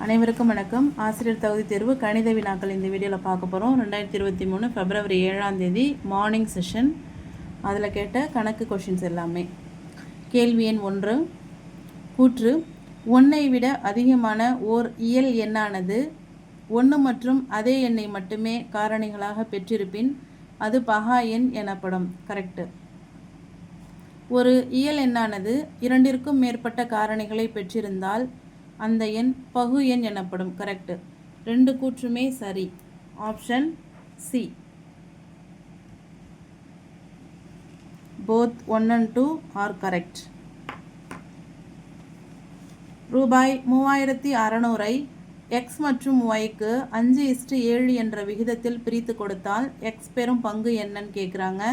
அனைவருக்கும் வணக்கம். ஆசிரியர் தகுதி தேர்வு கணித வினாக்கள் இந்த வீடியோவில் பார்க்க போகிறோம். 2023 February 7 மார்னிங் செஷன். அதில் கேட்ட கணக்கு கொஷின்ஸ் எல்லாமே. கேள்வி எண் 1. கூற்று: 1ஐ விட அதிகமான ஓர் இயல் எண்ணானது 1 மற்றும் அதே எண்ணை மட்டுமே காரணிகளாக பெற்றிருப்பின் அது பகா எண் எனப்படும். கரெக்டு. ஒரு இயல் எண்ணானது 2ற்கும் மேற்பட்ட காரணிகளை பெற்றிருந்தால் அந்த எண் பகு எண் எனப்படும். கரெக்டு. 2 கூற்றுமே சரி. Option C. Both 1 and 2 are correct. ரூபாய் 3600ஐ எக்ஸ் மற்றும் ஒய்க்கு 5:7 என்ற விகிதத்தில் பிரித்து கொடுத்தால் எக்ஸ் பெறும் பங்கு என்னன்னு கேட்குறாங்க.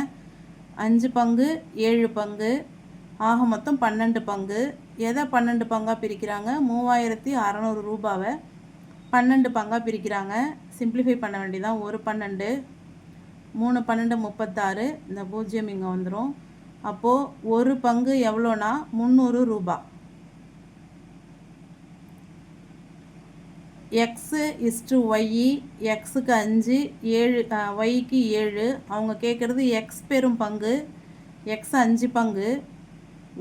5 பங்கு 7 பங்கு ஆக மொத்தம் 12 பங்கு. எதை 12 பங்காக பிரிக்கிறாங்க? 3600 ரூபாவை 12 பங்காக பிரிக்கிறாங்க. சிம்பிளிஃபை பண்ண வேண்டியதான். ஒரு 12 3 12 36. இந்த 0 இங்கே வந்துடும். அப்போது ஒரு பங்கு எவ்வளோனா 300 ரூபா. எக்ஸு இஸ்டு ஒய், எக்ஸுக்கு 5, 7 ஒய்க்கு 7. அவங்க கேட்குறது எக்ஸ் பெறும் பங்கு. எக்ஸ் 5 பங்கு.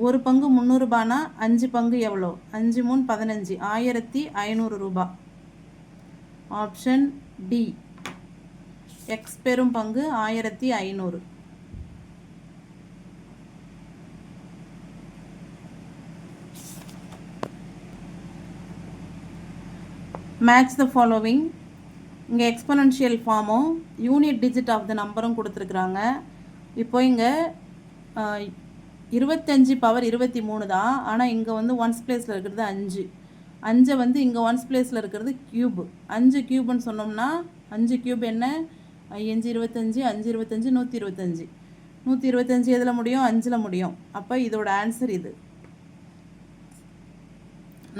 ஒரு பங்கு 300 ரூபானா 5 பங்கு எவ்வளோ? 5 3 15, 1500 ரூபா. Option D. எக்ஸ் பெறும் பங்கு 1500. Match the following. இங்கே எக்ஸ்பொனன்ஷியல் ஃபார்மும் யூனிட் டிஜிட் ஆஃப் த நம்பரும் கொடுத்துருக்குறாங்க. இப்போ இங்கே 25 பவர் 23 தான். ஆனால் இங்கே வந்து ஒன்ஸ் பிளேஸில் இருக்கிறது 5. 5 வந்து இங்கே ஒன்ஸ் பிளேஸில் இருக்கிறது க்யூப். 5 க்யூப்னு சொன்னோம்னா 5 க்யூப் என்ன? 5 25, 5 25, 125. 125 எதில் முடியும்? 5ல் முடியும். அப்போ இதோட ஆன்சர் இது.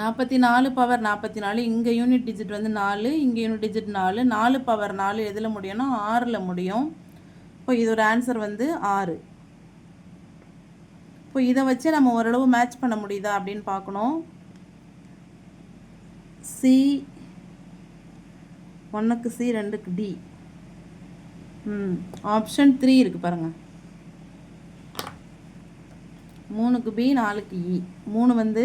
44 பவர் 44. இங்கே யூனிட் டிஜிட் வந்து 4, இங்கே யூனிட் டிஜிட் 4. 4 பவர் 4 எதில் முடியும்னா 6ல் முடியும். இப்போ இதோட ஆன்சர் வந்து 6. இப்போ இதை வச்சு நம்ம ஓரளவு மேட்ச் பண்ண முடியுதா அப்படின்னு பார்க்கணும். சி 1க்கு சி, 2க்கு டி. ஆப்ஷன் 3 இருக்குது பாருங்கள். 3க்கு பி, 4க்கு இ. 3 வந்து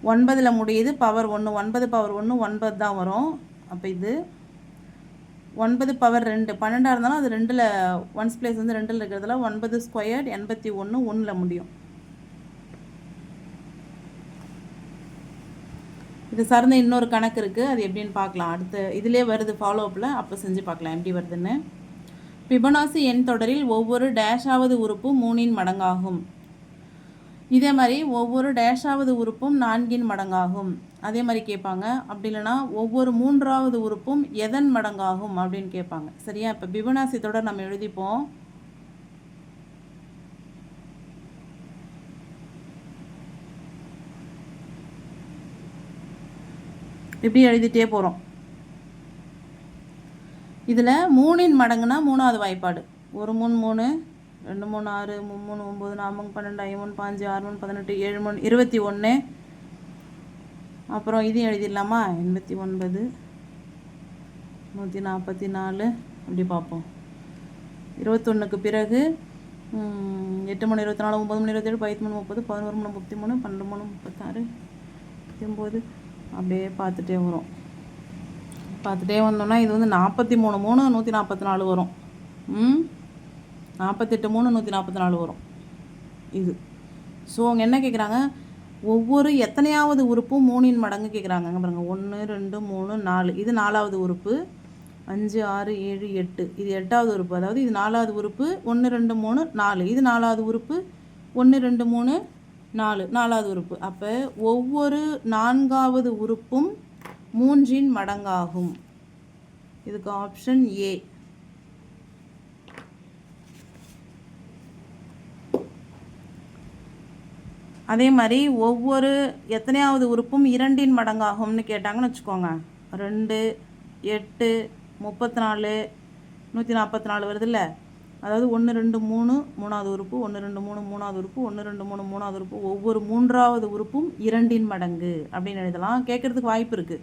9ல் முடியுது. பவர் 1, 9 பவர் 1 9 தான் வரும். அப்போ இது 9 பவர் 2 12 இருந்தாலும் அது 2ல் ஒன்ஸ் பிளேஸ் வந்து 2ல் இருக்கிறதுல 9 ஸ்கொயர்ட் 81 1ல் முடியும். இது சார்ந்த இன்னொரு கணக்கு இருக்குது. அது எப்படின்னு பார்க்கலாம். அடுத்து இதிலே வருது ஃபாலோ அப்பில். அப்போ செஞ்சு பார்க்கலாம் எப்படி வருதுன்னு. ஃபிபனாசி எண் தொடரில் ஒவ்வொரு டேஷாவது உறுப்பும் 3இன் மடங்காகும். இதே மாதிரி ஒவ்வொரு டேஷாவது உறுப்பும் 4இன் மடங்காகும். அதே மாதிரி கேட்பாங்க. அப்படி இல்லைனா ஒவ்வொரு 3வது உறுப்பும் எதன் மடங்காகும் அப்படின்னு கேட்பாங்க. சரியா? இப்போ ஃபிபனாசி தொடர் நம்ம எழுதிப்போம். இப்படி எழுதிட்டே போகிறோம். இதில் 3இன் மடங்குனா 3வது வாய்ப்பாடு. ஒரு 3 3, 2 3 6, 3 3 9, 4 12, 5 15, 6 18, 7 21. அப்புறம் இதையும் எழுதிடலாமா? 89 144. அப்படி பார்ப்போம். 21க்கு பிறகு 8 3 24, 9 3 27, 13 30, 11 3 33, 12 3 36, 19. அப்படியே பார்த்துட்டே வரும். பார்த்துட்டே வந்தோம்னா இது வந்து 43 3 144 வரும். 48 3 144 வரும் இது. ஸோ அவங்க என்ன கேட்குறாங்க? ஒவ்வொரு எத்தனையாவது உறுப்பும் 3இன் மடங்கு கேட்குறாங்க. அங்கே பாருங்கள். 1 2 3 4. இது 4வது உறுப்பு. 5 6 7 8. இது 8வது உறுப்பு. அதாவது இது 4வது உறுப்பு. 1 2 3 4. இது 4வது உறுப்பு. 1 2 3 4 4வது உறுப்பு. அப்போ ஒவ்வொரு 4வது உறுப்பும் 3இன் மடங்காகும். இதுக்கு ஆப்ஷன் ஏ. அதே மாதிரி ஒவ்வொரு எத்தனையாவது உறுப்பும் 2இன் மடங்காகும்னு கேட்டாங்கன்னு வச்சுக்கோங்க. 2 8 34 144 வருதுல்ல. அதாவது 1 2 3 3வது உறுப்பு, 1 2 3 3வது உறுப்பு, 1 2 3 3வது உறுப்பு. ஒவ்வொரு 3வது உறுப்பும் 2இன் மடங்கு அப்படின்னு எழுதலாம். கேட்குறதுக்கு வாய்ப்பு இருக்குது.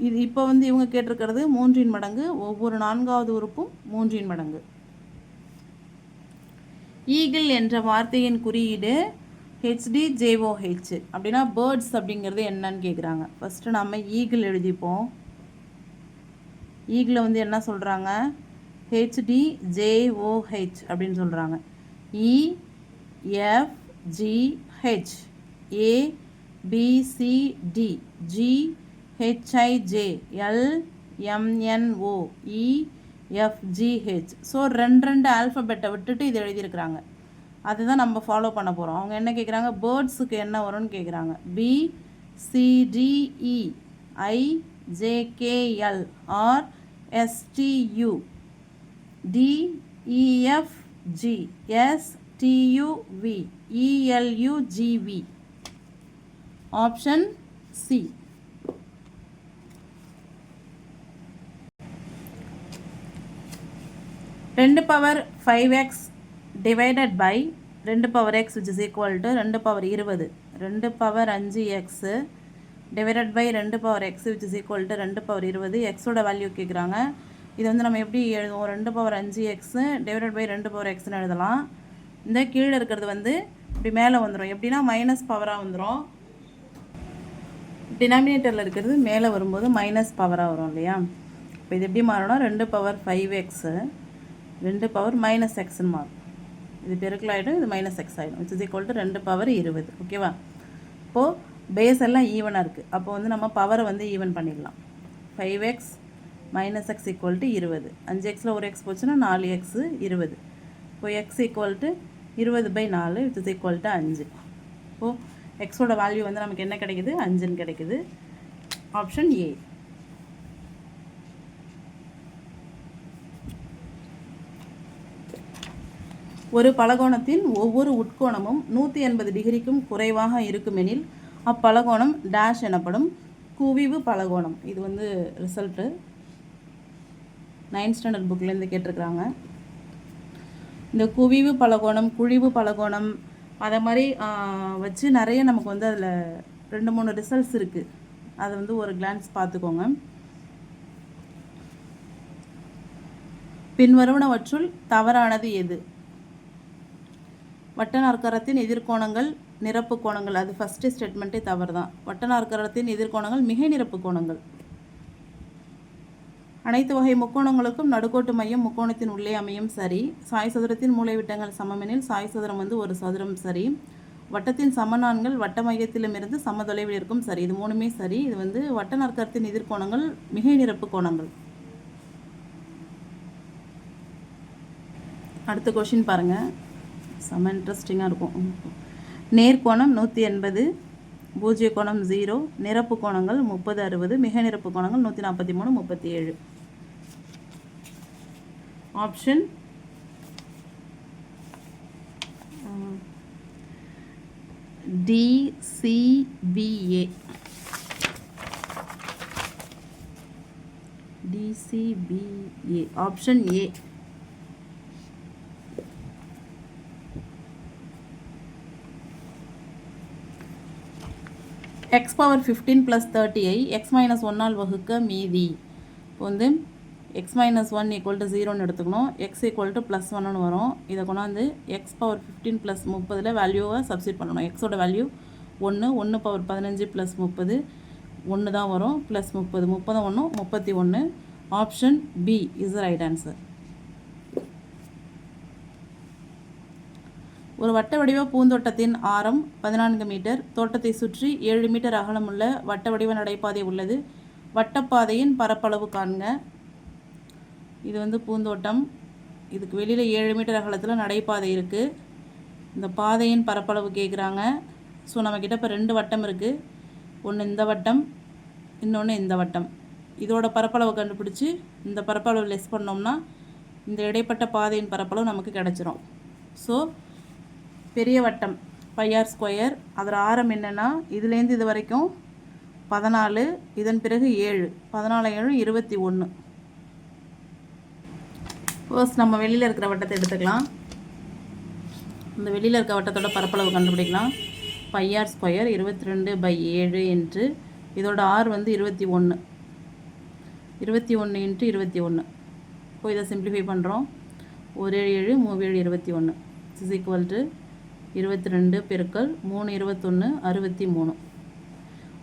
இது இப்போ வந்து இவங்க கேட்டிருக்கிறது 3 மடங்கு, ஒவ்வொரு 4வது உறுப்பும் 3 மடங்கு. ஈகிள் என்ற வார்த்தையின் குறியீடு HDJOH. அப்படின்னா பேர்ட்ஸ் அப்படிங்கிறது என்னன்னு கேட்குறாங்க. ஃபஸ்ட்டு நம்ம ஈகிள் எழுதிப்போம். ஈகிளை வந்து என்ன சொல்கிறாங்க? HDJOH அப்படின்னு சொல்கிறாங்க. EFGH ABCD GHIJ LMNO EFGH. So ரெண்டு ஆல்ஃபபெட்டை விட்டுட்டு இது எழுதியிருக்கிறாங்க. அதுதான் நம்ம ஃபாலோ பண்ண போகிறோம். அவங்க என்ன கேட்குறாங்க? பேர்ட்ஸுக்கு என்ன வரும்னு கேட்குறாங்க. BCDE IJKL RSTU DEFG STUV ELUGV. Option C. ரெண்டு power 5x divided by 2 power x which is equal to 2 power 20. 2 power 5x divided by 2 power x which is equal to 2 power 20. எக்ஸோட வேல்யூ கேட்குறாங்க. இது வந்து நம்ம எப்படி எழுதுவோம்? 2 power 5x divided by 2 power xன்னு எழுதலாம். இந்த கீழே இருக்கிறது வந்து இப்படி மேலே வந்துடும். எப்படின்னா மைனஸ் பவராக வந்துடும். டினாமினேட்டரில் இருக்கிறது மேலே வரும்போது மைனஸ் பவராக வரும் இல்லையா? இப்போ இது எப்படி மாறணும்? 2 பவர் 5x 2 பவர் மைனஸ் எக்ஸ்ன்னு மாறும். இது பெருக்கல் ஆகிடும், இது மைனஸ் எக்ஸ் ஆகிடும். Which is equal to 2 power 20. ஓகேவா? இப்போது பேஸ் எல்லாம் ஈவனாக இருக்குது. அப்போ வந்து நம்ம பவரை வந்து ஈவன் பண்ணிடலாம். 5x minus X equal to 20. 5xல் ஒரு எக்ஸ் போச்சுன்னா 4x 20. இப்போ X equal to 20/4 which is equal to 5. இப்போது எக்ஸோட வேல்யூ வந்து நமக்கு என்ன கிடைக்குது? 5ன்னு கிடைக்குது. Option A. ஒரு பலகோணத்தின் ஒவ்வொரு உட்கோணமும் 180 டிகிரிக்கும் குறைவாக இருக்குமெனில் அப்பலகோணம் டேஷ் எனப்படும். குவிவு பலகோணம். இது வந்து ரிசல்ட்டு 9th ஸ்டாண்டர்ட் புக்லேருந்து கேட்டிருக்கிறாங்க. இந்த குவிவு பலகோணம், குழிவு பலகோணம், அதை மாதிரி வச்சு நிறைய நமக்கு வந்து அதில் 2-3 ரிசல்ட்ஸ் இருக்குது. அதை வந்து ஒரு கிளான்ஸ் பார்த்துக்கோங்க. பின்வருவனவற்றுள் தவறானது எது? வட்டநாற்கரத்தின் எதிர்கோணங்கள் நிரப்பு கோணங்கள். அது ஃபஸ்ட்டு ஸ்டேட்மெண்ட்டே தவறு தான். வட்டநாற்கரத்தின் எதிர்கோணங்கள் மிகை நிரப்பு கோணங்கள். அனைத்து வகை முக்கோணங்களுக்கும் நடுக்கோட்டு மையம் முக்கோணத்தின் உள்ளே அமையும். சரி. சாய் சதுரத்தின் மூலைவிட்டங்கள் சமமெனில் சாய் சதுரம் வந்து ஒரு சதுரம். சரி. வட்டத்தின் சமநான்கள் வட்ட மையத்திலுமிருந்து சம தொலைவில் இருக்கும். சரி. இது 3மே சரி. இது வந்து வட்டநாற்கரத்தின் எதிர்கோணங்கள் மிகை நிரப்பு கோணங்கள். அடுத்த கொஷின் பாருங்கள், செம்ம இன்ட்ரெஸ்டிங்காக இருக்கும். நேர்கோணம் 180, பூஜ்ய கோணம் 0, நிரப்பு கோணங்கள் 30, 60, மிக நிரப்பு கோணங்கள் 143, 37. Option DCBA. DCBA. Option A. x power 15 + 30ஐ x - 1ஆல் வகுக்க மீதி. இப்போ வந்து x - 1 = 0ன்னு எடுத்துக்கணும். x = +1ன்னு வரும். இதை கொண்டாந்து x பவர் 15 + 30ல் வேல்யூவை சப்ஸ்டிட் பண்ணணும். எக்ஸோட வேல்யூ 1. 1 பவர் 15 + 30 1 தான் வரும். +30 30 1 31. Option B is right answer. ஒரு வட்ட வடிவ பூந்தோட்டத்தின் ஆரம் 14 மீட்டர். தோட்டத்தை சுற்றி 7 மீட்டர் அகலமுள்ள வட்ட வடிவ நடைபாதை உள்ளது. வட்டப்பாதையின் பரப்பளவு காண்க. இது வந்து பூந்தோட்டம். இதுக்கு வெளியில் 7 மீட்டர் அகலத்தில் நடைபாதை இருக்குது. இந்த பாதையின் பரப்பளவு கேட்குறாங்க. ஸோ நம்மக்கிட்ட இப்போ 2 வட்டம் இருக்குது. ஒன்று இந்த வட்டம், இன்னொன்று இந்த வட்டம். இதோட பரப்பளவு கண்டுபிடிச்சி இந்த பரப்பளவு லெஸ் பண்ணோம்னா இந்த இடைப்பட்ட பாதையின் பரப்பளவு நமக்கு கிடச்சிரும். ஸோ பெரிய வட்டம் πr². அதோட ஆரம் என்னென்னா இதுலேருந்து இது வரைக்கும் 14, இதன் பிறகு 7, 14 7 21. ஃபர்ஸ்ட் நம்ம வெளியில் இருக்கிற வட்டத்தை எடுத்துக்கலாம். இந்த வெளியில் இருக்க வட்டத்தோட பரப்பளவு கண்டுபிடிக்கலாம். πr² 22/7 என்று இதோட ஆர் வந்து 21. 21 இன்ட்டு 21. இப்போ இதை சிம்பிளிஃபை பண்ணுறோம். 1 7 7 3 7 21 இஸ் ஈக்குவல் டு 22 பெருக்கல் 3 21 63.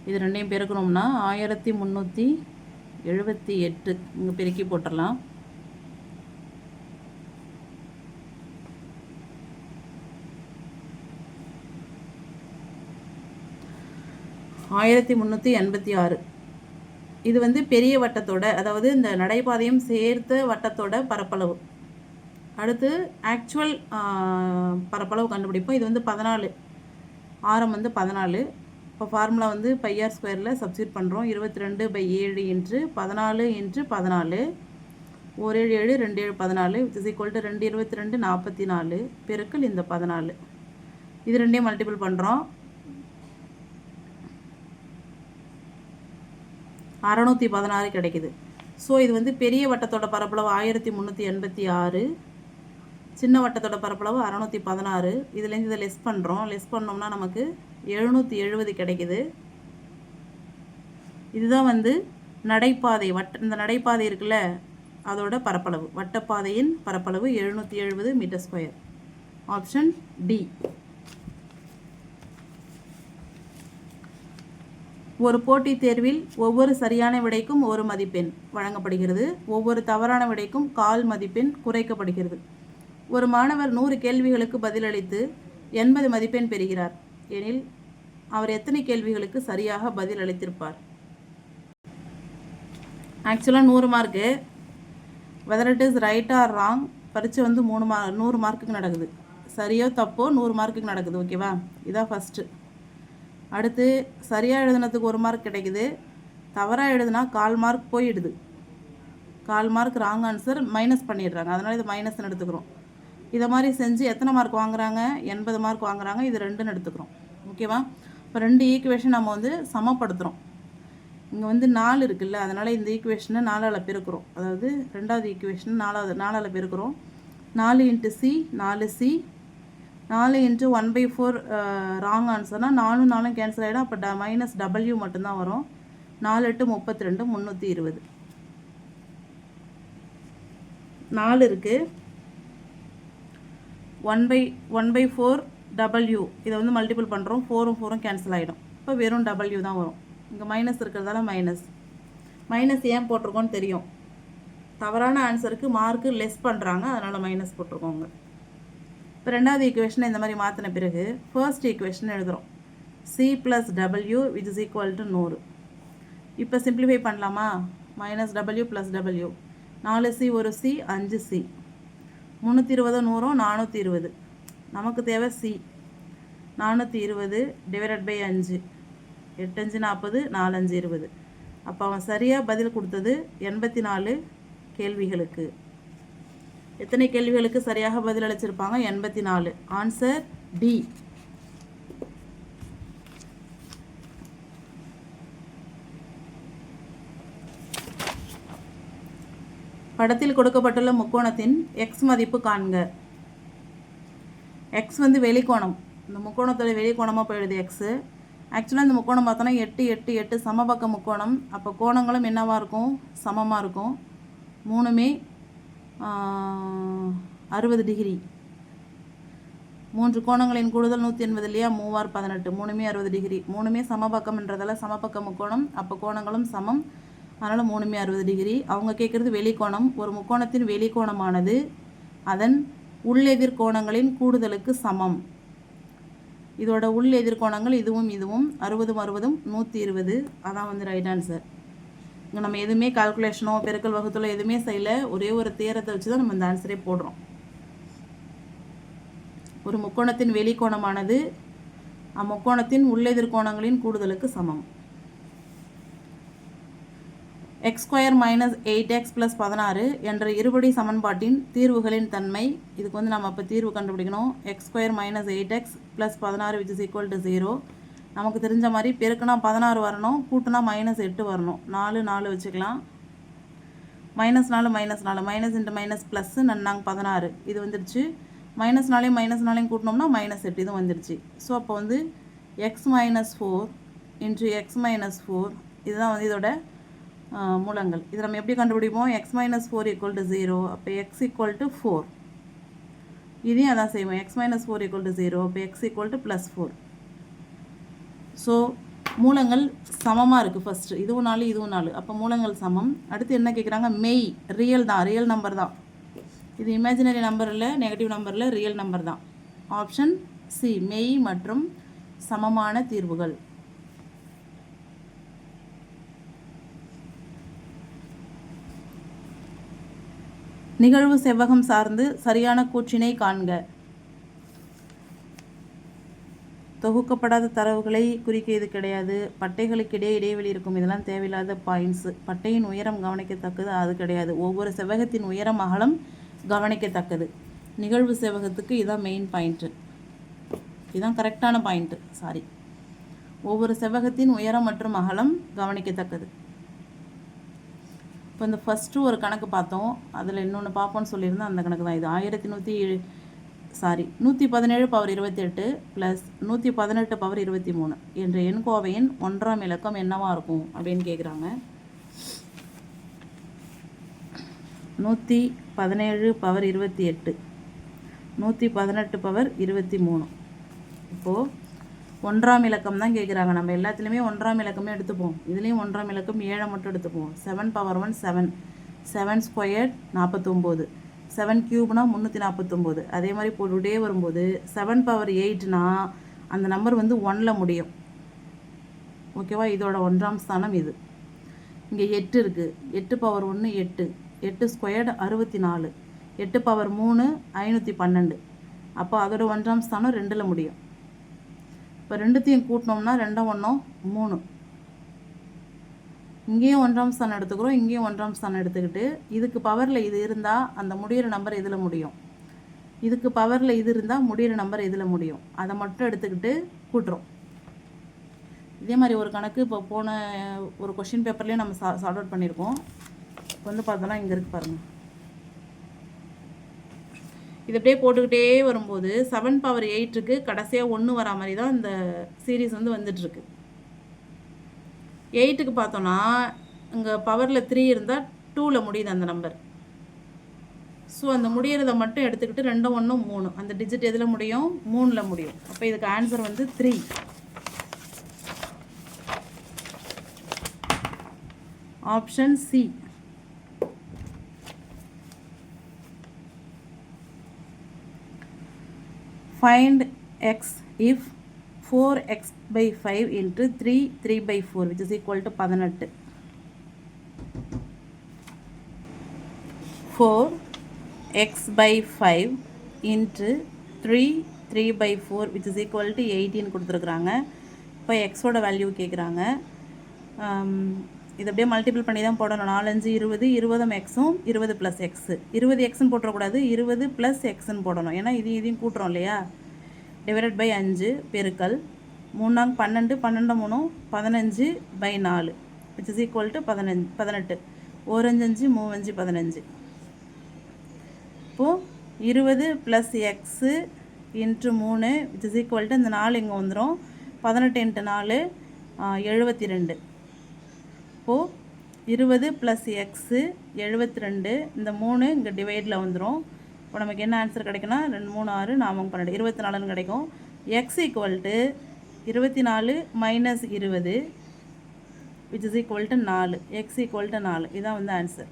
இது ரெண்டையும் பெருக்கணும்னா 1378 இங்கே பெருக்கி போட்டுடலாம். 1386. இது வந்து பெரிய வட்டத்தோட, அதாவது இந்த நடைபாதையும் சேர்த்த வட்டத்தோட பரப்பளவு. அடுத்து ஆக்சுவல் பரப்பளவு கண்டுபிடிப்போம். இது வந்து 14, ஆரம் வந்து 14. இப்போ ஃபார்முலா வந்து πr ஸ்கொயரில் சப்ஸ்டியூட் பண்ணுறோம். 22/7 into 14 into 14 1 7 7 2 7 14 which is equal to 2 22 44 பெருக்கல் இந்த 14. இது ரெண்டையும் மல்டிபிள் பண்ணுறோம். 616 கிடைக்குது. ஸோ இது வந்து பெரிய வட்டத்தோட பரப்பளவு 1386, சின்ன வட்டத்தோட பரப்பளவு 616. இதுலேருந்து இதை லெஸ் பண்ணுறோம். லெஸ் பண்ணோம்னா நமக்கு 770 கிடைக்குது. இதுதான் வந்து நடைபாதை, இந்த நடைபாதை இருக்குல்ல அதோட பரப்பளவு, வட்டப்பாதையின் பரப்பளவு 770 மீட்டர் ஸ்கொயர். Option D. ஒரு போட்டித் தேர்வில் ஒவ்வொரு சரியான விடைக்கும் 1 மதிப்பெண் வழங்கப்படுகிறது. ஒவ்வொரு தவறான விடைக்கும் 1/4 மதிப்பெண் குறைக்கப்படுகிறது. ஒரு மாணவர் 100 கேள்விகளுக்கு பதிலளித்து 80 மதிப்பெண் பெறுகிறார் எனில் அவர் எத்தனை கேள்விகளுக்கு சரியாக பதில் அளித்திருப்பார்? ஆக்சுவலாக 100 mark, whether it is right or wrong, பரீட்சை வந்து 100 மார்க்குக்கு நடக்குது. சரியோ தப்போ 100 மார்க்குக்கு நடக்குது. ஓகேவா? இதான் ஃபஸ்ட்டு. அடுத்து சரியாக எழுதுனதுக்கு 1 மார்க் கிடைக்குது. தவறாக எழுதுனா 1/4 மார்க் போயிடுது. 1/4 மார்க் ராங் ஆன்சர் மைனஸ் பண்ணிடுறாங்க. அதனால் இது மைனஸ்ன்னு எடுத்துக்கிறோம். இதை மாதிரி செஞ்சு எத்தனை மார்க் வாங்குறாங்க? 80 மார்க் வாங்குறாங்க. இது 2ன்னு எடுத்துக்கிறோம். ஓகேவா? இப்போ 2 ஈக்குவேஷன் நம்ம வந்து சமப்படுத்துகிறோம். இங்கே வந்து 4 இருக்குல்ல, அதனால் இந்த ஈக்குவேஷனை 4ஆல் பெருக்கிறோம். அதாவது 2வது ஈக்குவேஷன் 4ஆல் பெருக்கிறோம். 4 into C 4c, 4 into 1/4 wrong ஆன்சர்னால் 4 4 கேன்சல் ஆகிடும். அப்போ மைனஸ் W மட்டும்தான் வரும். 4 8 32 320. 4 இருக்குது. 1/4 W, இதை வந்து மல்டிபிள் பண்ணுறோம். 4ம் 4ம் கேன்சல் ஆகிடும். இப்போ வெறும் W தான் வரும். இங்கே மைனஸ் இருக்கிறதால மைனஸ் ஏன் போட்டிருக்கோன்னு தெரியும். தவறான ஆன்சருக்கு மார்க்கு லெஸ் பண்ணுறாங்க, அதனால் மைனஸ் போட்டிருக்கோங்க. இப்போ 2வது ஈக்குவேஷனை இந்த மாதிரி மாற்றின பிறகு ஃபர்ஸ்ட் ஈக்குவேஷன் எழுதுகிறோம். c + W which is equal to 100. இப்போ சிம்பிளிஃபை பண்ணலாமா? -W + W, 4c 1c 5c, 320 100 420. நமக்கு தேவை c. 420 / 5, 8 5 40, 4 5 20. அப்போ அவன் சரியாக பதில் கொடுத்தது 84 கேள்விகளுக்கு. எத்தனை கேள்விகளுக்கு சரியாக பதில் அளிச்சிருப்பாங்க? 84. Answer D. படத்தில் கொடுக்கப்பட்டுள்ள முக்கோணத்தின் எக்ஸ் மதிப்பு காண்க. எக்ஸ் வந்து வெளிக்கோணம். இந்த முக்கோணத்தோட வெளிக்கோணமாக போயிடுது எக்ஸு. ஆக்சுவலாக இந்த முக்கோணம் பார்த்தோன்னா 8 8 8 சமபக்க முக்கோணம். அப்போ கோணங்களும் என்னவாக இருக்கும்? சமமாக இருக்கும். 3மே 60 டிகிரி. 3 கோணங்களின் கூடுதல் 180 இல்லையா? 3 18, 3மே 60 டிகிரி. 3மே சமபக்கம்ன்றதால சமபக்க முக்கோணம். அப்போ கோணங்களும் சமம், அதனால் 3மே 60 டிகிரி. அவங்க கேட்குறது வெளிக்கோணம். ஒரு முக்கோணத்தின் வெளிக்கோணமானது அதன் உள்ளெதிர் கோணங்களின் கூடுதலுக்கு சமம். இதோட உள் எதிர்கோணங்கள் இதுவும் 60 60 120. அதான் வந்து ரைட் ஆன்சர். இங்கே நம்ம எதுவுமே கால்குலேஷனோ பெருக்கல் வகுத்தலோ எதுவுமே செய்யலை. ஒரே ஒரு தியரத்தை வச்சு தான் நம்ம இந்த ஆன்சரே போடுறோம். ஒரு முக்கோணத்தின் வெளிக்கோணமானது அம்முக்கோணத்தின் உள்ளெதிர்கோணங்களின் கூடுதலுக்கு சமம். x² - 8x + 16 என்ற இருபடி சமன்பாட்டின் தீர்வுகளின் தன்மை. இதுக்கு வந்து நம்ம இப்போ தீர்வு கண்டுபிடிக்கணும். x² - 8x + 16 which is equal to 0. நமக்கு தெரிஞ்ச மாதிரி பெருக்குனா 16 வரணும், கூட்டுனா -8 வரணும். 4 4 வச்சுக்கலாம். -4 -4 மைனஸ் இன்ட்டு மைனஸ் ப்ளஸ் நன்னாங்க 16 இது வந்துடுச்சு. -4 -4 கூட்டினோம்னா -8 இதுவும் வந்துடுச்சு. ஸோ அப்போ வந்து x - 4 × x - 4 இதுதான் வந்து இதோட மூலங்கள். இது நம்ம எப்படி கண்டுபிடிப்போம்? x - 4 = 0. அப்போ x = 4. இதையும் அதான் செய்வோம். x - 4 = 0. அப்போ x = +4. ஸோ மூலங்கள் சமமாக இருக்குது. ஃபஸ்ட்டு இதுவும் 4 இதுவும் 4. அப்போ மூலங்கள் சமம். அடுத்து என்ன கேட்குறாங்க? மெய் ரியல் தான், ரியல் நம்பர் தான். இது இமேஜினரி நம்பர் இல்லை, நெகட்டிவ் நம்பர் இல்லை, ரியல் நம்பர் தான். ஆப்ஷன் சி மெய் மற்றும் சமமான தீர்வுகள். நிகழ்வு செவ்வகம் சார்ந்து சரியான கூற்றினை காண்க. தொகுக்கப்படாத தரவுகளை குறிக்க இது கிடையாது. பட்டைகளுக்கிடையே இடைவெளி இருக்கும், இதெல்லாம் தேவையில்லாத பாயிண்ட்ஸு. பட்டையின் உயரம் கவனிக்கத்தக்கது, அது கிடையாது. ஒவ்வொரு செவ்வகத்தின் உயரம் அகலம் கவனிக்கத்தக்கது. நிகழ்வு செவ்வகத்துக்கு இதான் மெயின் பாயிண்ட்டு, இதுதான் கரெக்டான பாயிண்ட்டு. சாரி, ஒவ்வொரு செவ்வகத்தின் உயரம் மற்றும் அகலம் கவனிக்கத்தக்கது. இப்போ இந்த ஃபஸ்ட்டு ஒரு கணக்கு பார்த்தோம், அதில் இன்னொன்று பார்ப்போன்னு சொல்லியிருந்தேன். அந்த கணக்கு தான் இது. 117 பவர் 28 ப்ளஸ் 118 பவர் 23 என்ற எண்கோவையின் 1ஆம் இலக்கம் என்னவாக இருக்கும் அப்படின்னு கேட்குறாங்க. 117 பவர் 28, 118 பவர் 23. இப்போது 1ஆம் இலக்கம் தான் கேட்குறாங்க. நம்ம எல்லாத்துலேயுமே 1ஆம் இலக்கமே எடுத்துப்போம். இதுலேயும் 1ஆம் இலக்கம் 7 மட்டும் எடுத்துப்போம். 7 பவர் 1 7, 7 ஸ்கொயர்ட் 49, 7 கியூப்னா 349. அதே மாதிரி போட்டுகிட்டே வரும்போது 7 பவர் 8னா அந்த நம்பர் வந்து 1ல் முடியும். ஓகேவா? இதோட 1ஆம் ஸ்தானம் இது. இங்கே 8 இருக்குது. 8 பவர் 1 8, 8 ஸ்கொயர்டு 64, 8 பவர் 3 512. அப்போ அதோட 1ஆம் ஸ்தானம் 2ல் முடியும். இப்போ ரெண்டுத்தையும் கூட்டினோம்னா 2 1 3. இங்கேயும் 1ஆம் ஸ்தானம் எடுத்துக்கிறோம், இங்கேயும் 1ஆம் ஸ்தானம் எடுத்துக்கிட்டு இதுக்கு பவரில் இது இருந்தால் அந்த முடிகிற நம்பர் எதில் முடியும், இதுக்கு பவரில் இது இருந்தால் முடிகிற நம்பர் எதில் முடியும், அதை மட்டும் எடுத்துக்கிட்டு கூட்டுறோம். இதே மாதிரி ஒரு கணக்கு இப்போ போன ஒரு கொஷின் பேப்பர்லேயும் நம்ம சார்ட் அவுட் பண்ணியிருக்கோம். இப்போ வந்து பார்த்தோன்னா இங்கே இருக்குது பாருங்கள். இது அப்படியே போட்டுக்கிட்டே வரும்போது 7 பவர் 8க்கு கடைசியாக 1 வரா மாதிரி தான் இந்த சீரீஸ் வந்து வந்துட்டுருக்கு. 8க்கு பார்த்தோன்னா இங்கே பவரில் 3 இருந்தால் 2ல் முடியுது அந்த நம்பர். ஸோ அந்த முடியறதை மட்டும் எடுத்துக்கிட்டு 2 1 3, அந்த டிஜிட் எதில் முடியும்? 3ல் முடியும். அப்போ இதுக்கு ஆன்சர் வந்து 3. Option C. Find x if 4x by 5 into 3 by 4 which is equal to 18. 4x by 5 into 3 by 4 which is equal to 18 கொடுத்துருக்குறாங்க. இப்போ எக்ஸோட வேல்யூ கேட்குறாங்க. இது அப்படியே மல்டிபிள் பண்ணி தான் போடணும். 4 5 20, 20 எக்ஸும் 20 ப்ளஸ் எக்ஸு. 20 எக்ஸ்ன்னு போட்டுறக்கூடாது, 20 ப்ளஸ் எக்ஸ்ன்னு போடணும். ஏன்னா இதையும் கூட்டுறோம் இல்லையா? டிவைடட் பை 5 பெருக்கல் 3 12, 12 3 15 by 4 which is equal to 18. 1 5 5 3 5 15. இப்போது 20 plus X into 3 which is equal to இந்த 4 இங்கே வந்துடும். 18 இன்ட்டு 4 72. இப்போது 20 ப்ளஸ் எக்ஸு 72, இந்த 3 இங்கே டிவைடில் வந்துடும். இப்போ நமக்கு என்ன ஆன்சர் கிடைக்குன்னா 2 3 6 4 12 24ன்னு கிடைக்கும். X equal to 24 minus 20 which is equal to 4. X equal to 4. இதுதான் வந்து ஆன்சர்.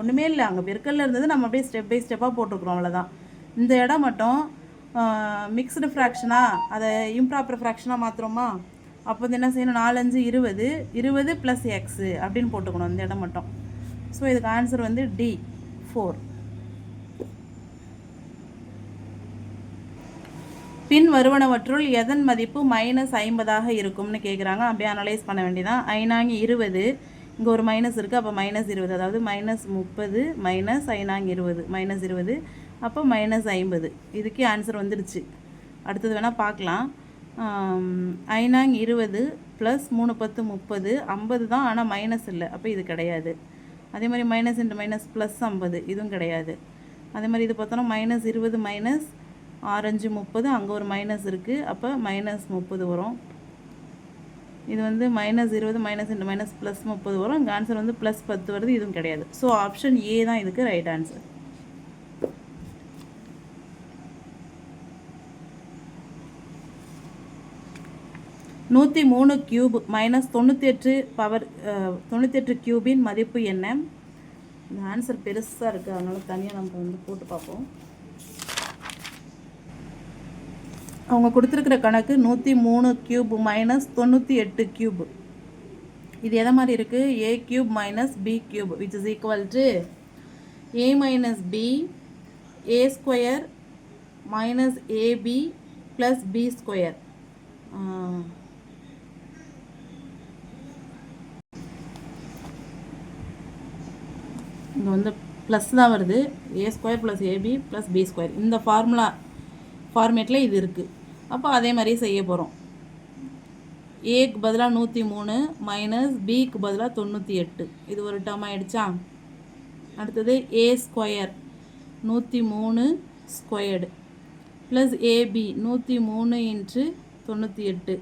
ஒன்றுமே இல்லை, அங்கே பெருக்கல்ல இருந்தது நம்ம அப்படியே ஸ்டெப் பை ஸ்டெப்பாக போட்டிருக்கிறோம், அவ்வளோதான். இந்த இடம் மட்டும் மிக்ஸ்டு ஃப்ராக்ஷனாக அதை இம்ப்ராப்பர் ஃப்ராக்ஷனாக மாற்றுறோமா? அப்போ வந்து என்ன செய்யணும்? 4 5 20, 20 ப்ளஸ் எக்ஸு அப்படின்னு போட்டுக்கணும் இந்த இடம் மட்டும். ஸோ இதுக்கு ஆன்சர் வந்து டி 4. பின் வருவனவற்றுள் எதன் மதிப்பு -50ஆக இருக்கும்னு கேட்குறாங்க. அப்படியே அனலைஸ் பண்ண வேண்டியதான். 5 20, இங்கே ஒரு மைனஸ் இருக்குது, அப்போ -20, அதாவது -30 மைனஸ் 5 20 -20, அப்போ -50. இதுக்கே ஆன்சர் வந்துடுச்சு. அடுத்தது வேணால் பார்க்கலாம். 5 20 ப்ளஸ் 3 10 30, 50 தான், ஆனால் மைனஸ் இல்லை, அப்போ இது கிடையாது. அதே மாதிரி மைனஸ் இன்ட்டு மைனஸ் ப்ளஸ் 50, இதுவும் கிடையாது. அதே மாதிரி இது பார்த்தோன்னா -20 மைனஸ் 6 5 30, அங்கே ஒரு மைனஸ் இருக்குது, அப்போ -30 வரும். இது வந்து -20 -2 -+30 வரும். இங்கே ஆன்சர் வந்து +10 வருது. இதுவும் கிடையாது. ஸோ ஆப்ஷன் ஏ தான் இதுக்கு ரைட் ஆன்சர். (103 கியூப் -98 பவர் 98 கியூபின் மதிப்பு என்ன? இந்த ஆன்சர் பெருசாக இருக்குது, அதனால் தனியாக நம்ம வந்து போட்டு பார்ப்போம். அவங்க கொடுத்துருக்கிற கணக்கு 103 கியூப் -98 கியூப். இது எதை மாதிரி இருக்குது? a cube b cube which is equal to a - b a square -ab + b square. இங்கே வந்து ப்ளஸ் தான் வருது. a square + ab + b square. இந்த ஃபார்மேட்டில் இது இருக்குது. அப்போ அதே மாதிரி செய்ய போகிறோம். ஏக்கு பதிலாக 103 மைனஸ் பிக்கு பதிலாக 98. இது ஒரு டேர்ம் ஆகிடுச்சா? அடுத்தது a square 103 squared plus AB 103 × 98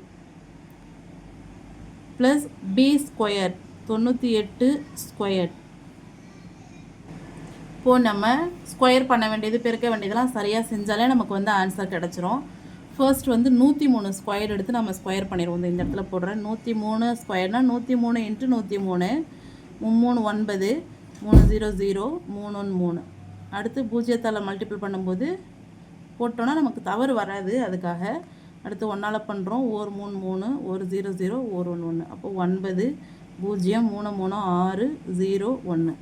plus B square 98 squared. இப்போது நம்ம ஸ்கொயர் பண்ண வேண்டியது, பெருக்க வேண்டியதெல்லாம் சரியாக செஞ்சாலே நமக்கு வந்து ஆன்சர் கிடச்சிரும். ஃபர்ஸ்ட் வந்து 103 ஸ்கொயர் எடுத்து நம்ம ஸ்கொயர் பண்ணிடுவோம். இந்த இடத்துல போடுறேன். 103 ஸ்கொயர்னால் 103 × 103 3 9 3 0 0 3 1 3. அடுத்து பூஜ்ஜியத்தால் மல்டிபிள் பண்ணும்போது போட்டோன்னா நமக்கு தவறு வராது. அதுக்காக அடுத்து 1ஆல் பண்ணுறோம். 1 3 3 1 0 0 1 1 1. அப்போ 9 0 3 3 6 0 1.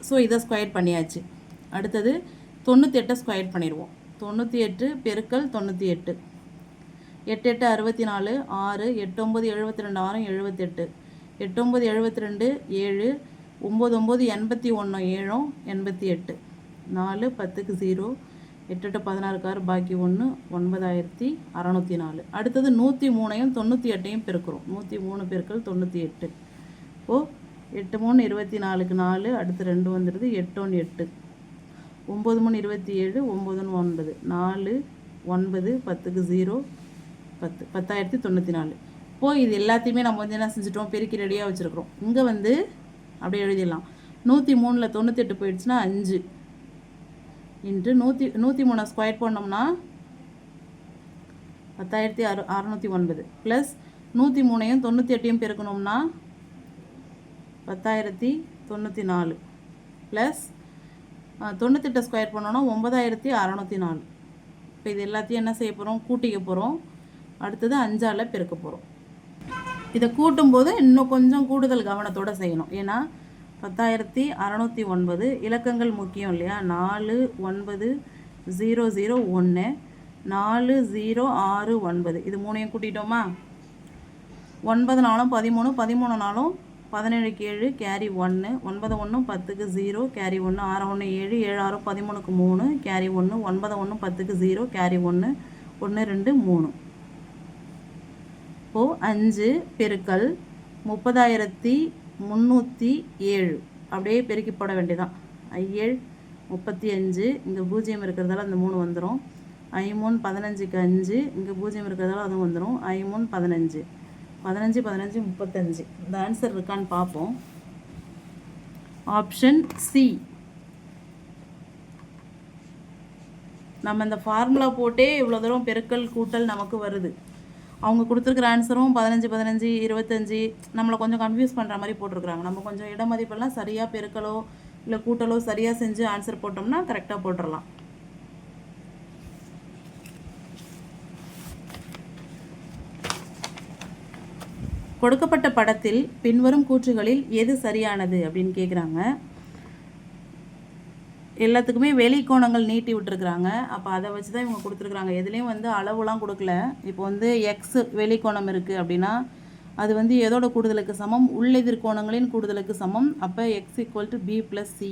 ஸோ இதை ஸ்கொயர் பண்ணியாச்சு. அடுத்தது 98 ஸ்கொயர் பண்ணிடுவோம். 98 பெருக்கல் 98 8 8 64 6 8 9 72 6 78 8 9 72 7 9 9 81 7 88 4 10க்கு 0 8 8 16 6 பாக்கி 1 9604. அடுத்தது 103ஐயும் 98ஐயும் பெருக்கிறோம். 103 பெருக்கல் 98. இப்போது 8 3 24க்கு 4 அடுத்து 2 வந்துடுது. 8 1 8 9 3 27 9 9 4 9 10க்கு 0 10 10094. இப்போது இது எல்லாத்தையுமே நம்ம வந்து என்ன செஞ்சுட்டோம்? பெருக்கி ரெடியாக வச்சுருக்கிறோம். இங்கே வந்து அப்படியே எழுதிடலாம். 103ல் 98 போயிடுச்சுன்னா 5 இன்ட்டு 103 ஸ்கொயர் பண்ணோம்னா 10609 ப்ளஸ் 103ஐயும் 98ஐயும் பெருக்கணும்னா 10094 ப்ளஸ் 98 ஸ்கொயர் பண்ணோன்னா 9604. இப்போ இது எல்லாத்தையும் என்ன செய்ய போகிறோம்? கூட்டிக்க போகிறோம். அடுத்தது 5ஆல் பெருக்க போகிறோம். இதை கூட்டும்போது இன்னும் கொஞ்சம் கூடுதல் கவனத்தோடு செய்யணும். ஏன்னா 10609 இலக்கங்கள் முக்கியம் இல்லையா? 4 9 0 0 1 4 0 6 9. இது மூணையும் கூட்டிட்டோமா? 9 நாளும் 13 13 நாளும் 17க்கு 7 கேரி 1 9 1 10க்கு 0 கேரி 1 6 1 7 7 6 13க்கு 3 கேரி 1 9 1 10க்கு 0 கேரி 1 1 2 3. இப்போது 5 பெருக்கல் 30307 அப்படியே பெருக்கி போட வேண்டியதான். 7 35 இங்கே பூஜ்ஜியம் இருக்கிறதால அந்த 3 வந்துடும். 5 15க்கு 5 இங்கே பூஜ்ஜியம் இருக்கிறதால அதுவும் வந்துடும். 5 15 15 15 35. இந்த ஆன்சர் இருக்கான்னு பார்ப்போம். Option C. நம்ம இந்த ஃபார்முலா போட்டே இவ்வளோ தூரம் பெருக்கல் கூட்டல் நமக்கு வருது. அவங்க கொடுத்துருக்குற ஆன்சரும் 15 15 25 நம்மளை கொஞ்சம் கன்ஃபியூஸ் பண்ணுற மாதிரி போட்டிருக்கிறாங்க. நம்ம கொஞ்சம் இட மதிப்பெல்லாம் சரியாக பெருக்கலோ இல்லை கூட்டலோ சரியாக செஞ்சு ஆன்சர் போட்டோம்னா கரெக்டாக போட்டுடலாம். கொடுக்கப்பட்ட படத்தில் பின்வரும் கூற்றுகளில் எது சரியானது அப்படின்னு கேட்குறாங்க. எல்லாத்துக்குமே வெளிக்கோணங்கள் நீட்டி விட்டுருக்குறாங்க. அப்போ அதை வச்சு தான் இவங்க கொடுத்துருக்குறாங்க. எதுலேயும் வந்து அளவுலாம் கொடுக்கல. இப்போ வந்து எக்ஸ் வெளிக்கோணம் இருக்குது அப்படின்னா அது வந்து எதோட கூடுதலுக்கு சமம்? உள்ளெதிர்கோணங்களின் கூடுதலுக்கு சமம். அப்போ X equal to B plus C.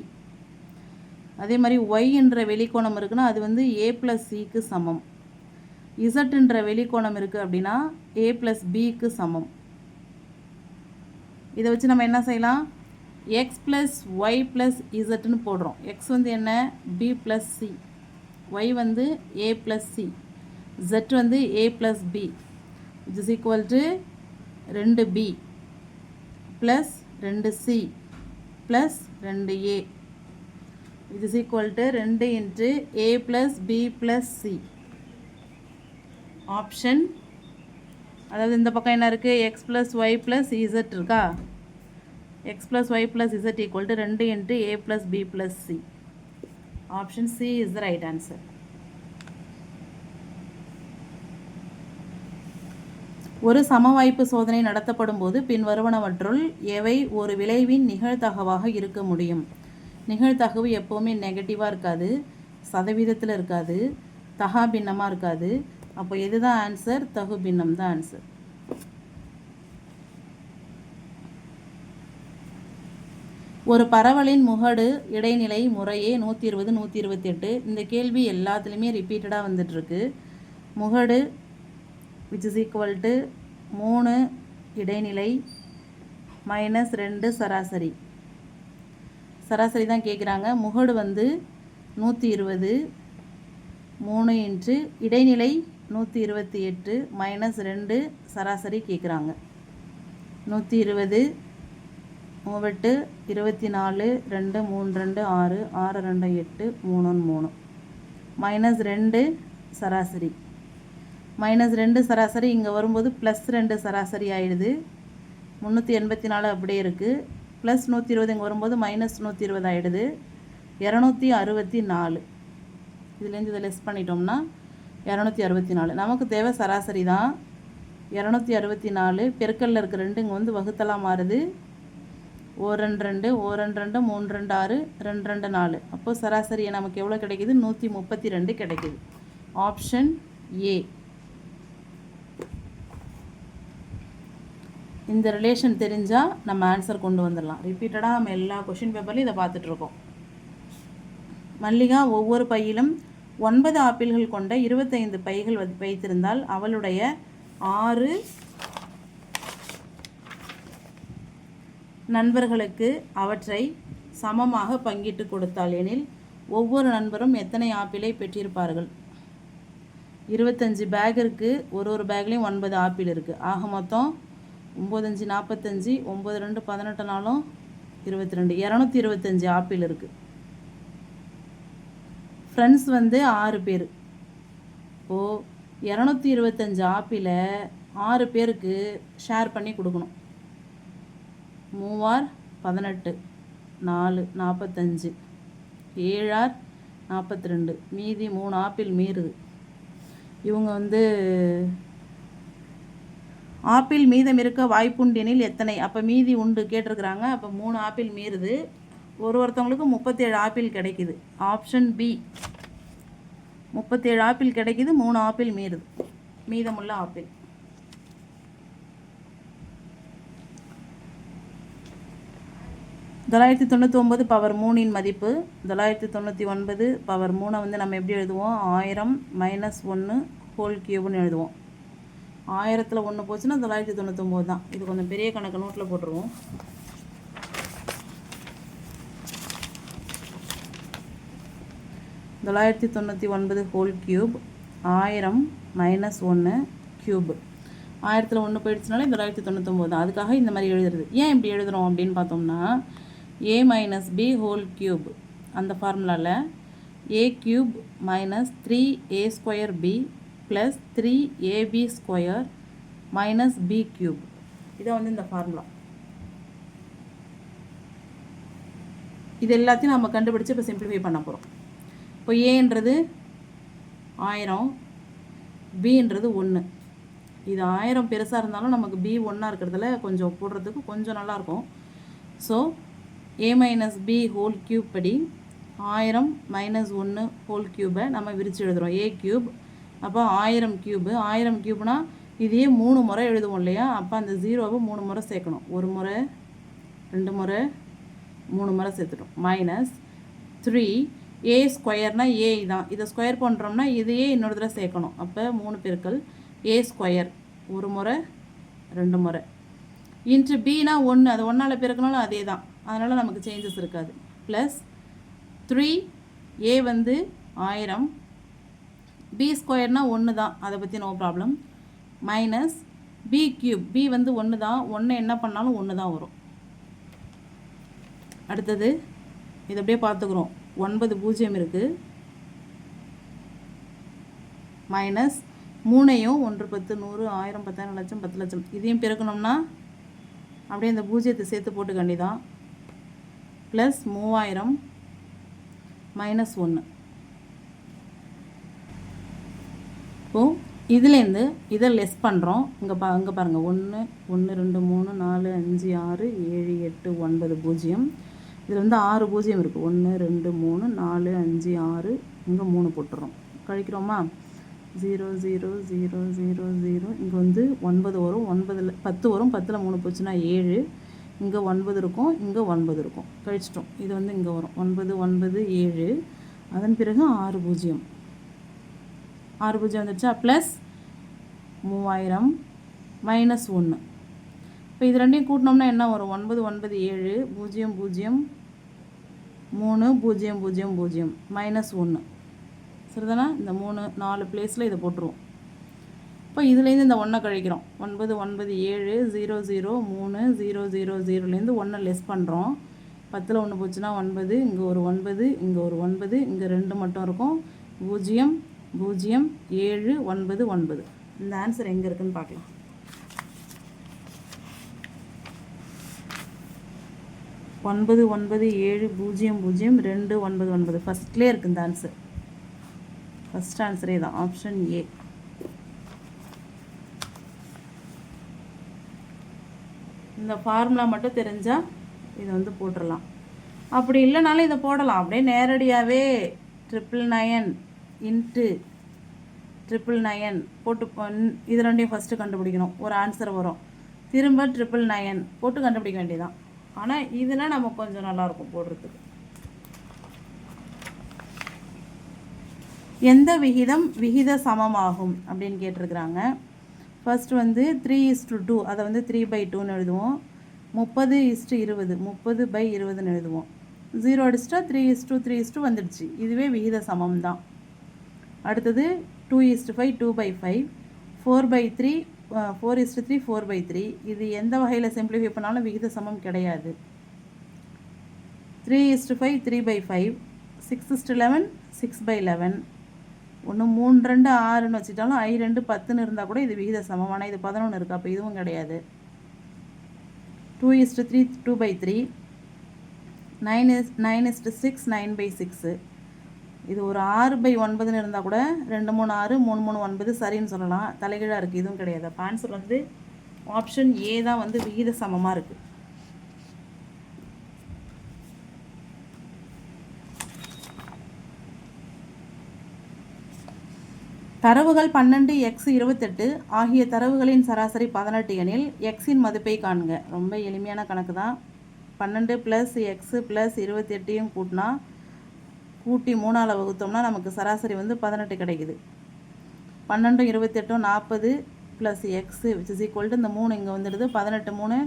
அதே மாதிரி ஒய் என்ற வெளிக்கோணம் இருக்குன்னா அது வந்து ஏ ப்ளஸ் சிக்கு சமம். இசட்ன்ற வெளிக்கோணம் இருக்குது அப்படின்னா ஏ ப்ளஸ் பிக்கு சமம். இதை வச்சு நம்ம என்ன செய்யலாம்? எக்ஸ் ப்ளஸ் ஒய் ப்ளஸ் இசட்னு போடுறோம். எக்ஸ் வந்து என்ன? B plus C. ஒய் வந்து ஏ ப்ளஸ் சி. ஜெட் வந்து A plus B. which is equal to 2b plus 2c plus 2a which is equal to 2 into a plus b plus c. Option, அதாவது இந்த பக்கம் என்ன இருக்குது, x plus y plus z இருக்கா, x plus y plus z equal to 2 into a plus b plus c. Option C is the right answer. ஒரு சமவாய்ப்பு சோதனை நடத்தப்படும் போது பின்வருவனவற்றுள் எவை ஒரு விளைவின் நிகழ்தகவாக இருக்க முடியும்? நிகழ்தகவு எப்போவுமே நெகட்டிவாக இருக்காது, சதவீதத்தில் இருக்காது, தகா பின்னமாக இருக்காது. அப்போ எது தான் ஆன்சர்? தகு பின்னம் தான் ஆன்சர். ஒரு பரவலின் முகடு இடைநிலை முறையே 120 128. இந்த கேள்வி எல்லாத்துலேயுமே ரிப்பீட்டடாக வந்துட்டுருக்கு. முகடு which is equal to 3 இடைநிலை மைனஸ் 2 சராசரி. சராசரி தான் கேட்குறாங்க. முகடு வந்து 120, 3 இன்ட்டு இடைநிலை 128 மைனஸ் 2 சராசரி கேட்குறாங்க. 120 3 24 2 3 2 6 6 2 8 3 3 மைனஸ் 2 சராசரி. மைனஸ் 2 சராசரி இங்கே வரும்போது ப்ளஸ் 2 சராசரி ஆகிடுது. 384 அப்படியே இருக்குது. ப்ளஸ் 120 இங்கே வரும்போது மைனஸ் 120 ஆகிடுது. 264. இதுலேருந்து இதை லெஸ் பண்ணிட்டோம்னா 264. நமக்கு தேவை சராசரி தான். 264 பெருக்கல்ல இருக்க 2 இங்கே வந்து வகுத்தலாம் மாறுது. 1 2 1 2 3 2 6 2 2 4. அப்போது சராசரியை நமக்கு எவ்வளோ கிடைக்கிது? 132 கிடைக்கிது. Option A. இந்த ரிலேஷன் தெரிஞ்சால் நம்ம ஆன்சர் கொண்டு வந்துடலாம். ரிப்பீட்டடாக நம்ம எல்லா கொஷின் பேப்பர்லையும் இதை பார்த்துட்ருக்கோம். மல்லிகா ஒவ்வொரு பையிலும் 9 ஆப்பிள்கள் கொண்ட 25 பைகள் வைத்திருந்தால் அவளுடைய 6 நண்பர்களுக்கு அவற்றை சமமாக பங்கிட்டு கொடுத்தாள் எனில் ஒவ்வொரு நண்பரும் எத்தனை ஆப்பிளை பெற்றிருப்பார்கள்? 25 பேக் இருக்குது. ஒரு பேக்லேயும் 9 ஆப்பிள் இருக்குது. ஆக மொத்தம் 9 5 45, 9 2 18 நாளும் 22, 225 ஆப்பிள் இருக்குது. ஃப்ரெண்ட்ஸ் வந்து 6 பேர். இப்போது 225 ஆப்பிளை 6 பேருக்கு ஷேர் பண்ணி கொடுக்கணும். 3 18, 4 45, 7 42, மீதி 3 ஆப்பிள் மீறுது. இவங்க வந்து ஆப்பிள் மீதம் இருக்க வாய்ப்புண்டெனில் எத்தனை? அப்போ மீதி உண்டு கேட்டிருக்கிறாங்க. அப்போ 3 ஆப்பிள் மீறுது. ஒருத்தவங்களுக்கு 37 ஆப்பிள் கிடைக்குது. Option B. 37 ஆப்பிள் கிடைக்குது, 3 ஆப்பிள் மீறுது. மீதமுள்ள ஆப்பிள். பவர் 3 மதிப்பு 999 பவர் 3 வந்து நம்ம எப்படி எழுதுவோம்? 1000 மைனஸ் 1 ஹோல் கியூப்னு எழுதுவோம். 1000ல் 1 போச்சுன்னா 999 தான். இது கொஞ்சம் பெரிய கணக்கு நோட்டில் போட்டுருவோம். 999 ஹோல் கியூப் 1000 மைனஸ் 1 கியூப். 1000ல் 1 போயிடுச்சுனாலே 999 தான். அதுக்காக இந்த மாதிரி எழுதுறது. ஏன் இப்படி எழுதுகிறோம் அப்படின்னு பார்த்தோம்னா, a minus b whole cube அந்த ஃபார்முலாவில் a cube minus 3a square b plus 3ab square minus b cube. இதை வந்து இந்த ஃபார்முலா. இது எல்லாத்தையும் நம்ம கண்டுபிடிச்சி இப்போ சிம்பிளிஃபை பண்ண போகிறோம். இப்போ ஏன்றது 1000, பின்றது 1. இது 1000 பெருசாக இருந்தாலும் நமக்கு b 1 இருக்கிறதுல கொஞ்சம் போடுறதுக்கு கொஞ்சம் நல்லாயிருக்கும். So a minus b whole cube படி 1000 மைனஸ் 1 ஹோல் கியூபை நம்ம விரித்து எழுதுகிறோம். a cube. அப்போ 1000 கியூபு. 1000 கியூப்னா இதையே 3 முறை எழுதுவோம் இல்லையா? அப்போ அந்த 0வை 3 முறை சேர்க்கணும். 1 முறை, 2 முறை, 3 முறை சேர்த்துட்டோம். மைனஸ் 3 a ஸ்கொயர்னால் a தான். இதை ஸ்கொயர் பண்ணுறோம்னா இதையே இன்னொரு தடவை சேர்க்கணும். அப்போ 3 பெருக்கல் a ஸ்கொயர் 1 முறை, 2 முறை. இன்ட்டு பினா 1, அது 1ஆல் பெருக்கினாலும் அதே தான். அதனால் நமக்கு சேஞ்சஸ் இருக்காது. ப்ளஸ் 3 a வந்து 1000, b ஸ்கொயர்னால் 1 தான், அதை பற்றி no problem. Minus B cube, B வந்து 1 தான், 1 என்ன பண்ணாலும் 1 தான் வரும். அடுத்தது இது அப்படியே பார்த்துக்குறோம். 9 பூஜ்ஜியம் இருக்குது, மைனஸ் 3ஐயும் 1 10 100 1000 10,000 லட்சம் 10 லட்சம் இதையும் பெருக்கணும்னா அப்படியே இந்த பூஜ்ஜியத்தை சேர்த்து போட்டு கண்டிதான், ப்ளஸ் 3000 மைனஸ் 1. இப்போது இதுலேருந்து இதை லெஸ் பண்ணுறோம். இங்கே பாருங்கள், 1 1 2 3 4 5 6 7 8 9 பூஜ்ஜியம். இதில் வந்து 6 பூஜ்ஜியம் இருக்குது. 1 2 3 4 5 6, இங்கே 3 போட்டுறோம். கழிக்கிறோமா? 0 0 0 0 0. இங்கே வந்து 9 வரும், 9ல் 10 வரும், 10ல் 3 போச்சுன்னா 7. இங்கே 9 இருக்கும், இங்கே 9 இருக்கும். கழிச்சிட்டோம். இது வந்து இங்கே வரும் 9 9 7. அதன் பிறகு 6 பூஜ்ஜியம், 6 பூஜ்ஜியம் வந்துடுச்சா, ப்ளஸ் 3000 மைனஸ் 1. இப்போ இது ரெண்டையும் கூட்டினோம்னா என்ன வரும்? 9 9 7 0 0 3 0 0 0 மைனஸ் 1. சரிதானா? இந்த 3 4 பிளேஸில் இதை போட்டுருவோம். இப்போ இதுலேருந்து இந்த 1 கழிக்கிறோம். 9 9 7 0 0 3 0 0 0லேருந்து 1 லெஸ் பண்ணுறோம். 10ல் 1 போச்சுன்னா 9, இங்கே ஒரு 9, இங்கே ஒரு 9, இங்கே 2 மட்டும் இருக்கும். 0 0 7 9 9. இந்த ஆன்சர் எங்கே இருக்குதுன்னு பார்க்கலாம். ஒன்பது 9 7 0 0 2 9 9 ஃபஸ்ட்லேயே இருக்குது இந்த ஆன்சர். ஃபஸ்ட் ஆன்சரே தான், ஆப்ஷன் ஏ. இந்த ஃபார்முலா மட்டும் தெரிஞ்சால் இதை வந்து போட்டுடலாம். அப்படி இல்லைனாலும் இதை போடலாம். அப்படியே நேரடியாகவே 999 இன்ட்டு 999 போட்டு இது ரெண்டையும் ஃபஸ்ட்டு கண்டுபிடிக்கணும். ஒரு ஆன்சர் வரும். திரும்ப 999 போட்டு கண்டுபிடிக்க வேண்டியதான். ஆனால் இதுனா நமக்கு கொஞ்சம் நல்லாயிருக்கும் போடுறதுக்கு. எந்த விகிதம் விகித சமமாகும் அப்படின்னு கேட்டிருக்கிறாங்க. ஃபர்ஸ்ட் வந்து 3:2, அதை வந்து 3/2ன்னு எழுதுவோம். 30:20, 30/20ன்னு எழுதுவோம். 0 அடிச்சிட்டா 3:3 வந்துடுச்சு. இதுவே விகித சமம் தான். அடுத்தது 2:5, 2/5, 4/3, 4:3, 4/3. இது எந்த வகையில் சிம்பிளிஃபை பண்ணாலும் விகித சமம் கிடையாது. 3:5, 3/5, 6:11, 6/11. ஒன்று 3 2 6ன்னு வச்சுட்டாலும் I 2 10ன்னு இருந்தால் கூட இது விகித சமம். ஆனால் இது 11 இருக்குது, அப்போ இதுவும் கிடையாது. 2:3, 2/3, 9:6, 9/6. இது ஒரு 6/9ன்னு இருந்தால் கூட 2 3 6 3 3 9 சரின்னு சொல்லலாம். தலைகீழாக இருக்குது, இதுவும் கிடையாது. அப்போ ஆன்சர் வந்து ஆப்ஷன் ஏ தான் வந்து விகித சமமாக இருக்குது. தரவுகள் 12 x 28 ஆகிய தரவுகளின் சராசரி 18 எனில் எக்ஸின் மதிப்பை காண்க. ரொம்ப எளிமையான கணக்கு தான். 12 + x + 28யும் கூட்டி 3ஆல் வகுத்தோம்னா நமக்கு சராசரி வந்து 18 கிடைக்குது. 12 28 40 + x இந்த 3 இங்கே வந்துடுது. 18 3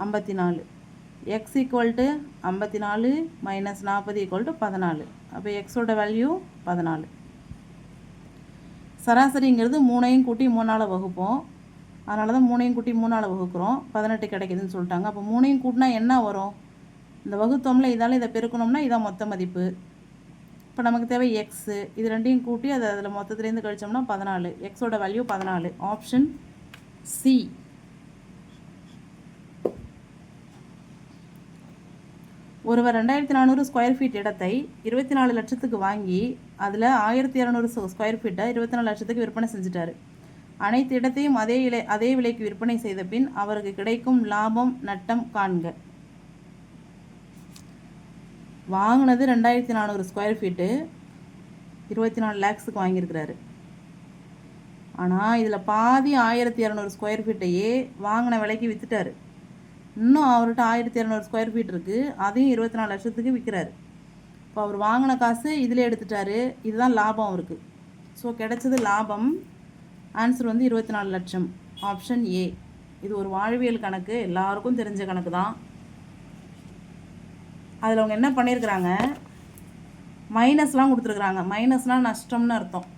54. x = 54 - 40 = 14. அப்போ எக்ஸோட வேல்யூ 14. சராசரிங்கிறது 3ஐயும் கூட்டி 3ஆல் வகுப்போம். அதனால தான் 3ஐயும் கூட்டி 3ஆல் வகுக்கிறோம். 18 கிடைக்குதுன்னு சொல்லிட்டாங்க. அப்போ 3ஐயும் கூட்டினா என்ன வரும்? இந்த வகுத்தோம்ல, இதால் இதை பெருக்கணும்னா இதான் மொத்த மதிப்பு. இப்போ நமக்கு தேவை எக்ஸு. இது ரெண்டையும் கூட்டி அதை அதில் மொத்தத்துலேருந்து கழிச்சோம்னா 14. எக்ஸோட வேல்யூ 14. Option C. ஒருவர் 2400 ஸ்கொயர் ஃபீட் இடத்தை 24 லட்சத்துக்கு வாங்கி அதில் 1200 ஸ்கொயர் ஃபீட்டை 24 லட்சத்துக்கு விற்பனை செஞ்சுட்டாரு. அனைத்து இடத்தையும் அதே விலைக்கு விற்பனை செய்த பின் அவருக்கு கிடைக்கும் லாபம் நட்டம் காண்க. வாங்கினது 2400 ஸ்கொயர் ஃபீட்டு, 24 லேக்ஸுக்கு வாங்கியிருக்கிறாரு. ஆனால் இதில் பாதி 1200 ஸ்கொயர் ஃபீட்டையே வாங்கின விலைக்கு விற்றுட்டாரு. இன்னும் அவர்கிட்ட 1200 ஸ்கொயர் ஃபீட் இருக்குது, அதையும் 24 லட்சத்துக்கு விற்கிறாரு. இப்போ அவர் வாங்கின காசு இதில் எடுத்துட்டாரு. இதுதான் லாபம் அவருக்கு. ஸோ கிடைச்சது லாபம். ஆன்சர் வந்து 24 லட்சம். Option A. இது ஒரு வாழ்வியல் கணக்கு, எல்லாருக்கும் தெரிஞ்ச கணக்கு தான். அதில் அவங்க என்ன பண்ணியிருக்கிறாங்க, மைனஸ்லாம் கொடுத்துருக்குறாங்க. மைனஸ்னால் நஷ்டம்னு அர்த்தம்.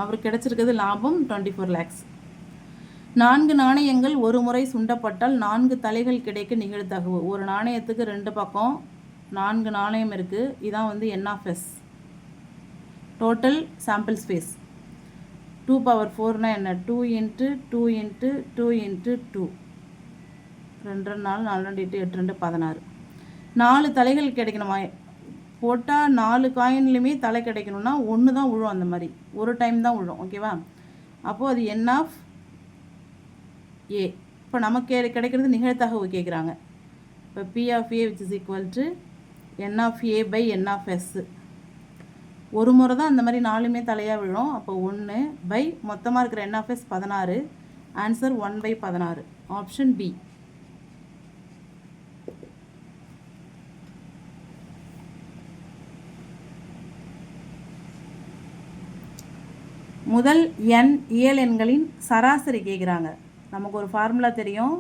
அவருக்கு கிடைச்சிருக்கிறது லாபம் 24 lakhs. 4 நாணயங்கள் ஒரு முறை சுண்டப்பட்டால் 4 தலைகள் கிடைக்க நிகழ்தகவு. ஒரு நாணயத்துக்கு 2 பக்கம் 4 நாணயம் இருக்குது. இதான் வந்து n of s. Total sample space 2 power 4னா என்ன? 2 into 2 into 2 into 2. 2 4 4 2 8 2 16. 4 தலைகள் கிடைக்கணுமா? போட்டால் 4 காயின்லையுமே தலை கிடைக்கணும்னா ஒன்று தான் விழும். அந்த மாதிரி ஒரு டைம் தான் விழும். ஓகேவா? அப்போது அது n of a. இப்போ நமக்கு கிடைக்கிறது நிகழ்தகவு கேட்குறாங்க. இப்போ p of a which is equal to n of a by n of s. ஒரு முறை தான் அந்த மாதிரி 4மே தலையாக விழும். அப்போ 1 பை மொத்தமாக இருக்கிற n of s 16. Answer 1/16. Option B. முதல் n இயல் எண்களின் சராசரி கேட்குறாங்க. நமக்கு ஒரு ஃபார்முலா தெரியும்.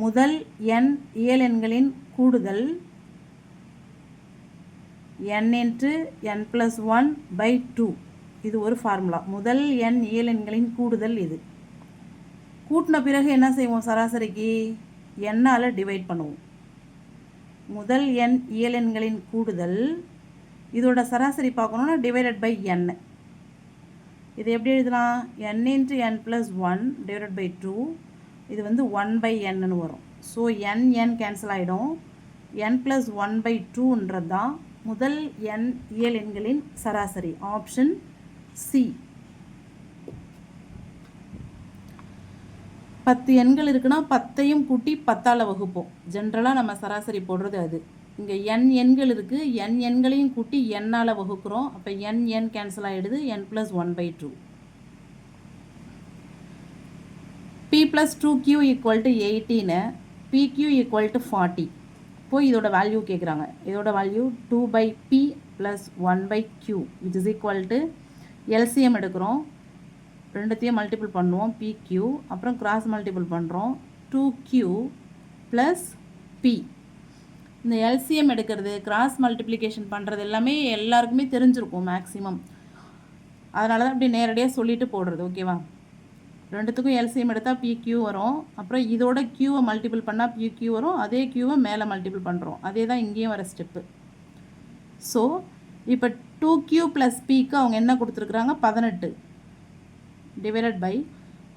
முதல் n இயல் எண்களின் கூடுதல் n into n plus 1/2. இது ஒரு ஃபார்முலா. முதல் n இயல் எண்களின் கூடுதல் இது. கூட்டின பிறகு என்ன செய்வோம்? சராசரிக்கு n-ஆல் டிவைட் பண்ணுவோம். முதல் n இயல் எண்களின் கூடுதல் இதோட சராசரி பார்க்கணுன்னா டிவைடட் பை n. இது எப்படி எழுதலாம்? n into n plus 1 divided by 2. இது வந்து 1/n வரும். ஸோ n கேன்சல் ஆகிடும். n plus 1/2ன்றது தான் முதல் n இயல் எண்களின் சராசரி. Option C. 10 எண்கள் இருக்குன்னா 10ஐயும் கூட்டி 10ஆல் வகுப்போம். ஜென்ரலாக நம்ம சராசரி போடுறது அது. இங்கே n எண்கள் இருக்குது. n எண்களையும் கூட்டி n-ஆல் வகுக்கிறோம். அப்போ n கேன்சல் ஆகிடுது. n plus 1/2. p plus 2q equal to 18. pq equal to 40. இப்போ இதோட வேல்யூ கேட்குறாங்க. இதோட value 2/p plus 1/q which is equal to LCM எடுக்கிறோம். ரெண்டுத்தையும் மல்டிபிள் பண்ணுவோம். pq அப்புறம் கிராஸ் மல்டிபிள் பண்ணுறோம். 2q plus p. இந்த எல்சிஎம் எடுக்கிறது, கிராஸ் மல்டிப்ளிகேஷன் பண்ணுறது எல்லாமே எல்லாருக்குமே தெரிஞ்சிருக்கும் மேக்ஸிமம். அதனால தான் அப்படி நேரடியாக சொல்லிட்டு போடுறது. ஓகேவா? ரெண்டுத்துக்கும் எல்சிஎம் எடுத்தால் பிக்யூ வரும். அப்புறம் இதோட க்யூவை மல்டிபிள் பண்ணால் பிக்யூ வரும். அதே க்யூவை மேலே மல்டிபிள் பண்ணுறோம். அதே தான் இங்கேயும் வர ஸ்டெப்பு. ஸோ இப்போ 2q + pக்கு அவங்க என்ன கொடுத்துருக்குறாங்க? 18 டிவைடட் பை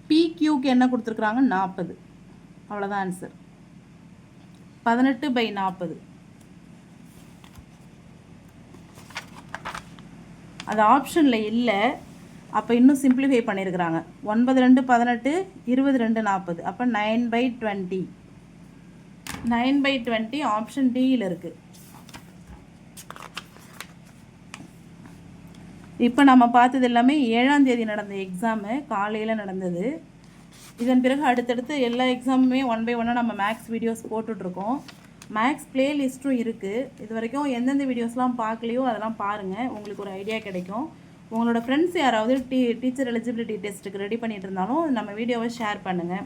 pqக்கு என்ன கொடுத்துருக்குறாங்க? 40. அவ்வளோதான் ஆன்சர். 18/40. அது ஆப்ஷனில் இல்லை. அப்போ இன்னும் சிம்பிளிஃபை பண்ணியிருக்கிறாங்க. 9 2 18, 20 2 40. அப்போ 9/20. 9/20 ஆப்ஷன் டியில் இருக்குது. இப்போ நம்ம பார்த்தது எல்லாமே 7ஆம் தேதி நடந்த எக்ஸாமு, காலையில் நடந்தது. இதன் பிறகு அடுத்தடுத்து எல்லா எக்ஸாமுமே 1 by 1 நம்ம மேக்ஸ் வீடியோஸ் போட்டுட்ருக்கோம். மேக்ஸ் ப்ளேலிஸ்ட்டும் இருக்குது. இது வரைக்கும் எந்தெந்த வீடியோஸ்லாம் பார்க்கலையோ அதெல்லாம் பாருங்கள். உங்களுக்கு ஒரு ஐடியா கிடைக்கும். உங்களோட ஃப்ரெண்ட்ஸ் யாராவது டீச்சர் எலிஜிபிலிட்டி டெஸ்ட்டுக்கு ரெடி பண்ணிகிட்டு இருந்தாலும் நம்ம வீடியோவை ஷேர் பண்ணுங்கள்.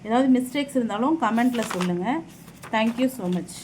ஏதாவது மிஸ்டேக்ஸ் இருந்தாலும் கமெண்ட்டில் சொல்லுங்கள். Thank you so much.